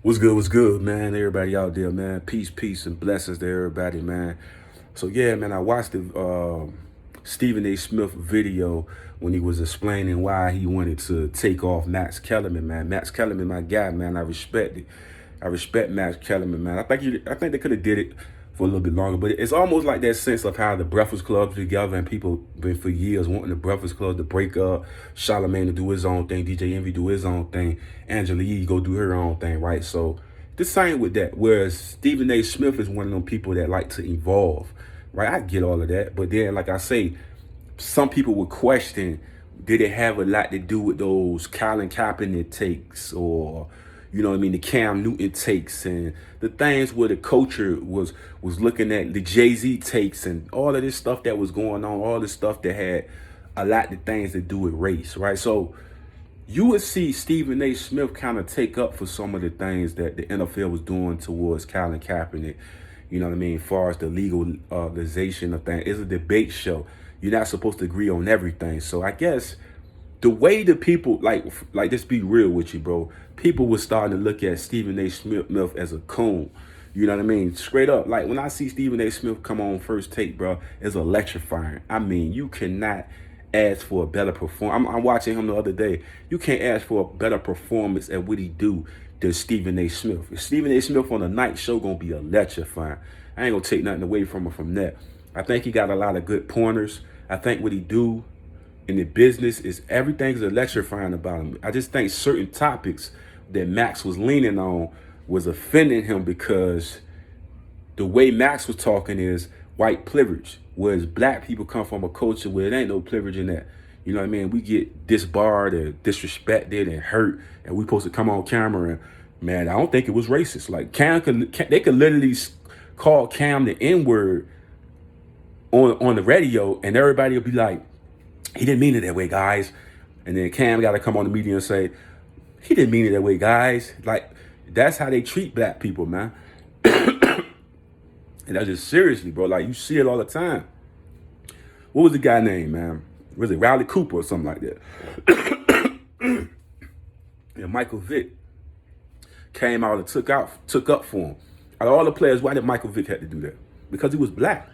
What's good, man? Everybody out there, man. Peace, and blessings to everybody, man. So yeah, man, I watched the Stephen A. Smith video when he was explaining why he wanted to take off Max Kellerman, man. Max Kellerman, my guy, man. I respect it. I respect Max Kellerman, man. I think they could have did it for a little bit longer, but it's almost like that sense of how the Breakfast Club together and people been for years wanting the Breakfast Club to break up, Charlamagne to do his own thing, DJ Envy do his own thing, Angela Yee go do her own thing, right? So the same with that. Whereas Stephen A. Smith is one of them people that like to evolve, right? I get all of that, but then like I say, some people would question, did it have a lot to do with those Colin Kaepernick takes, or you know what I mean, the Cam Newton takes, and the things where the culture was looking at the Jay-Z takes and all of this stuff that was going on, all this stuff that had a lot of things to do with race, right? So you would see Stephen A. Smith kind of take up for some of the things that the NFL was doing towards Colin Kaepernick. You know what I mean? As far as the legalization of things, it's a debate show. You're not supposed to agree on everything. So I guess the way the people like just be real with you, bro. People were starting to look at Stephen A. Smith as a coon. You know what I mean? Straight up. Like when I see Stephen A. Smith come on First Take, bro, it's electrifying. I mean, you cannot ask for a better performance. I'm watching him the other day. You can't ask for a better performance at what he do than Stephen A. Smith. If Stephen A. Smith on the night show gonna be electrifying. I ain't gonna take nothing away from him from that. I think he got a lot of good pointers. I think what he do in the business is everything's electrifying about him. I just think certain topics that Max was leaning on was offending him because the way Max was talking is white privilege, whereas black people come from a culture where it ain't no privilege in that. You know what I mean? We get disbarred and disrespected and hurt, and we supposed to come on camera and, man, I don't think it was racist. Like they could literally call Cam the N-word on the radio, and everybody will be like, he didn't mean it that way, guys. And then Cam got to come on the media and say, he didn't mean it that way, guys. Like, that's how they treat black people, man. And that's just seriously, bro. Like, you see it all the time. What was the guy name, man? Was it Riley Cooper or something like that? And Michael Vick came out and took up for him. Out of all the players, why did Michael Vick have to do that? Because he was black.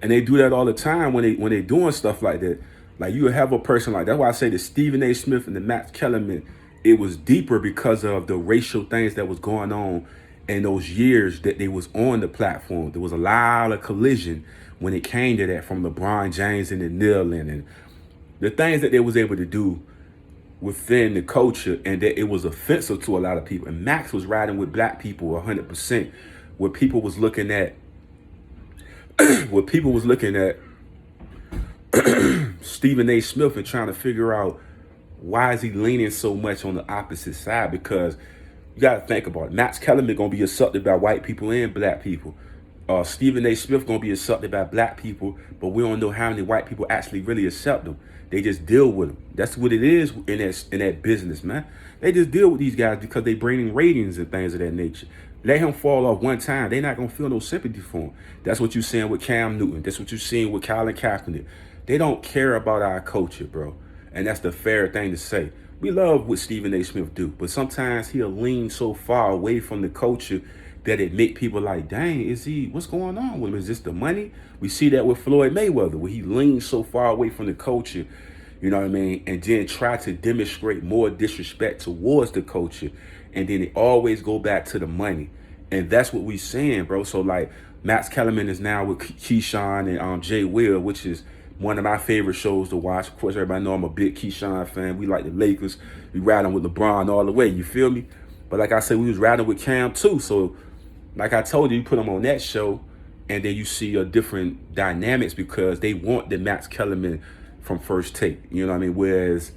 And they do that all the time when they doing stuff like that. Like you have a person like that's why I say the Stephen A. Smith and the Max Kellerman, it was deeper because of the racial things that was going on in those years that they was on the platform. There was a lot of collision when it came to that from LeBron James and the kneeling and the things that they was able to do within the culture, and that it was offensive to a lot of people. And Max was riding with black people 100%, where people was looking at Stephen A. Smith and trying to figure out why is he leaning so much on the opposite side, because you got to think about it. Max Kellerman going to be accepted by white people and black people. Stephen A. Smith going to be accepted by black people, but we don't know how many white people actually really accept them. They just deal with them. That's what it is in that business, man. They just deal with these guys because they bring in ratings and things of that nature. Let him fall off one time, they're not going to feel no sympathy for him. That's what you're seeing with Cam Newton. That's what you're seeing with Colin Kaepernick. They don't care about our culture, bro. And that's the fair thing to say. We love what Stephen A. Smith do, but sometimes he'll lean so far away from the culture that it make people like, dang, what's going on with him? Is this the money? We see that with Floyd Mayweather, where he leans so far away from the culture, you know what I mean? And then try to demonstrate more disrespect towards the culture. And then it always go back to the money. And that's what we seeing, bro. So like Max Kellerman is now with Keyshawn and Jay Will, which is one of my favorite shows to watch. Of course, everybody know I'm a big Keyshawn fan. We like the Lakers. We riding with LeBron all the way. You feel me? But like I said, we was riding with Cam too. So like I told you, you put them on that show, and then you see a different dynamics because they want the Max Kellerman from First Take. You know what I mean? Whereas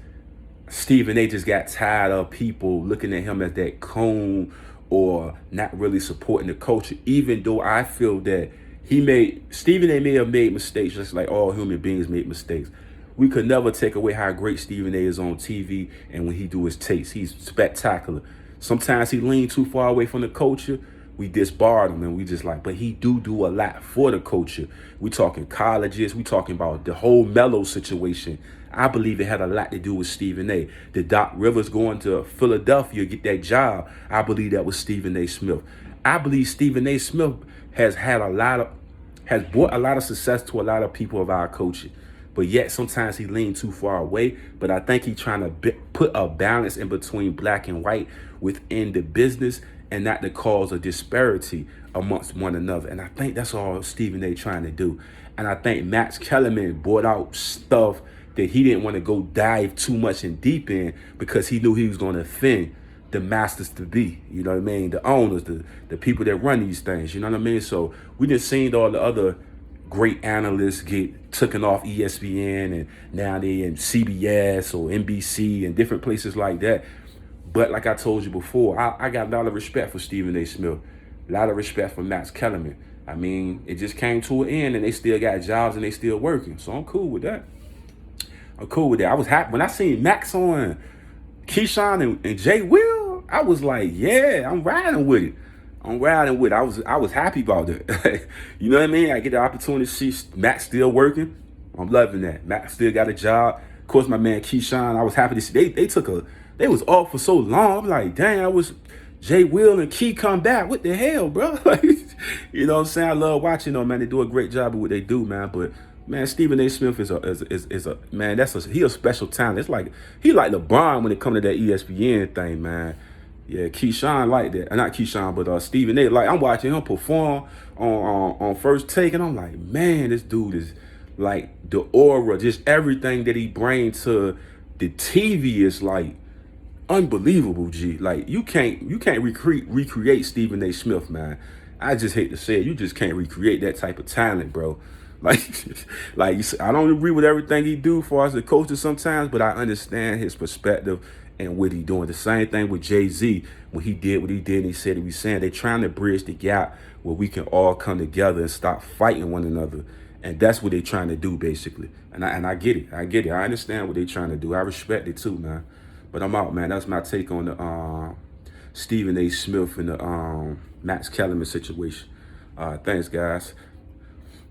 Stephen A. just got tired of people looking at him as that coon or not really supporting the culture, even though I feel that Stephen A. may have made mistakes, just like all human beings make mistakes. We could never take away how great Stephen A. is on TV and when he do his takes. He's spectacular. Sometimes he leans too far away from the culture, we disbarred him, and we just like, but he do a lot for the culture. We talking colleges, we talking about the whole Melo situation. I believe it had a lot to do with Stephen A. The Doc Rivers going to Philadelphia to get that job, I believe that was Stephen A. Smith. I believe Stephen A. Smith has brought a lot of success to a lot of people of our culture. But yet sometimes he leaned too far away. But I think he's trying to put a balance in between black and white within the business, and not to cause a disparity amongst one another. And I think that's all Stephen A. trying to do. And I think Max Kellerman brought out stuff that he didn't want to go dive too much in deep in, because he knew he was going to offend the masters to be, you know what I mean? The owners, the people that run these things, you know what I mean? So we just seen all the other great analysts get taken off ESPN, and now they in CBS or NBC and different places like that. But like I told you before, I got a lot of respect for Stephen A. Smith, a lot of respect for Max Kellerman. I mean, it just came to an end, and they still got jobs and they still working. So I'm cool with that. I'm cool with that. I was happy when I seen Max on Keyshawn and Jay Will. I was like, yeah, I'm riding with it. I was happy about that. You know what I mean? I get the opportunity to see Max still working. I'm loving that. Max still got a job. Of course, my man Keyshawn, I was happy to see. They was off for so long. I'm like, dang, I was Jay Will and Key come back. What the hell, bro? Like, you know what I'm saying? I love watching them, man. They do a great job of what they do, man. But man, Stephen A. Smith is a man. He a special talent. It's like he like LeBron when it comes to that ESPN thing, man. Yeah, Keyshawn like that. Not Keyshawn, but Stephen A. Like, I'm watching him perform on First Take, and I'm like, man, this dude is like the aura, just everything that he brings to the TV is like unbelievable, G. Like, you can't recreate Stephen A. Smith, man. I just hate to say it, you just can't recreate that type of talent, bro. Like, I don't agree with everything he do for us as a coach sometimes, but I understand his perspective and what he doing. The same thing with Jay-Z, when he did what he did, and he said what he saying. They're trying to bridge the gap where we can all come together and stop fighting one another. And that's what they're trying to do, basically. And I get it. I get it. I understand what they're trying to do. I respect it too, man. But I'm out, man. That's my take on the Stephen A. Smith and the Max Kellerman situation. Thanks, guys.